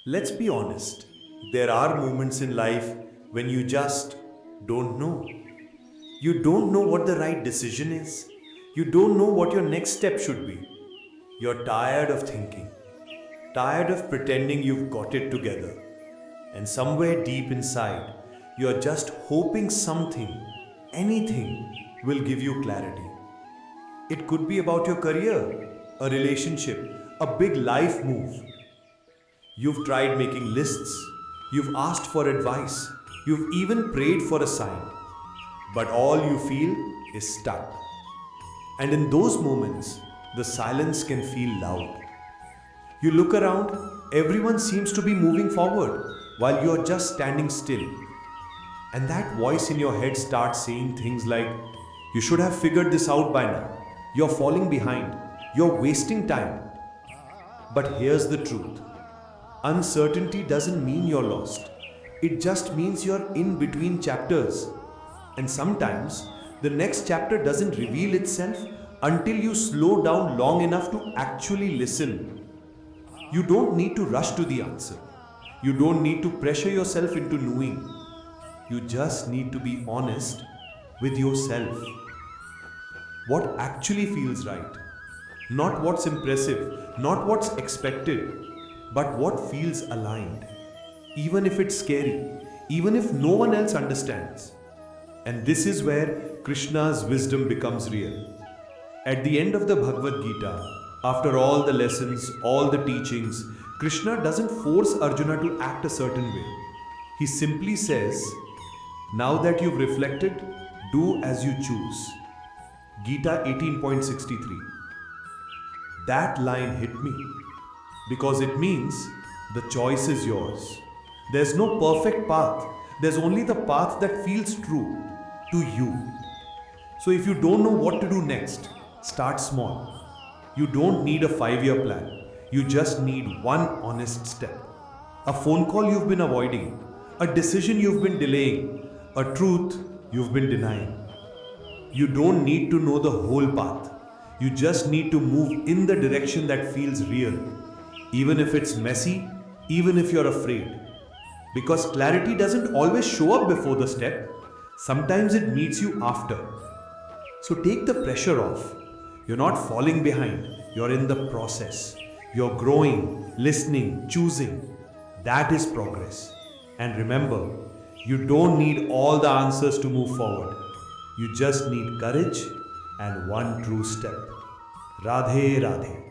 Let's be honest. There are moments in life when you just don't know. You don't know what the right decision is. You don't know what your next step should be. You're tired of thinking, tired of pretending you've got it together. And somewhere deep inside, you're just hoping something, anything, will give you clarity. It could be about your career, a relationship, a big life move. You've tried making lists, you've asked for advice, you've even prayed for a sign, but all you feel is stuck. And in those moments, the silence can feel loud. You look around, everyone seems to be moving forward while you're just standing still. And that voice in your head starts saying things like, you should have figured this out by now. You're falling behind. You're wasting time. But here's the truth. Uncertainty doesn't mean you're lost. It just means you're in between chapters. And sometimes the next chapter doesn't reveal itself until you slow down long enough to actually listen. You don't need to rush to the answer. You don't need to pressure yourself into knowing. You just need to be honest with yourself. What actually feels right? Not what's impressive, not what's expected, but what feels aligned. Even if it's scary, even if no one else understands. And this is where Krishna's wisdom becomes real. At the end of the Bhagavad Gita, after all the lessons, all the teachings, Krishna doesn't force Arjuna to act a certain way. He simply says, now that you've reflected, do as you choose. Gita 18.63. That line hit me because it means the choice is yours. There's no perfect path. There's only the path that feels true to you. So if you don't know what to do next, start small. You don't need a 5-year plan. You just need one honest step. A phone call you've been avoiding, a decision you've been delaying, a truth you've been denying. You don't need to know the whole path. You just need to move in the direction that feels real. Even if it's messy, even if you're afraid. Because clarity doesn't always show up before the step. Sometimes it meets you after. So take the pressure off. You're not falling behind. You're in the process. You're growing, listening, choosing. That is progress. And remember, you don't need all the answers to move forward. You just need courage and one true step. Radhe Radhe.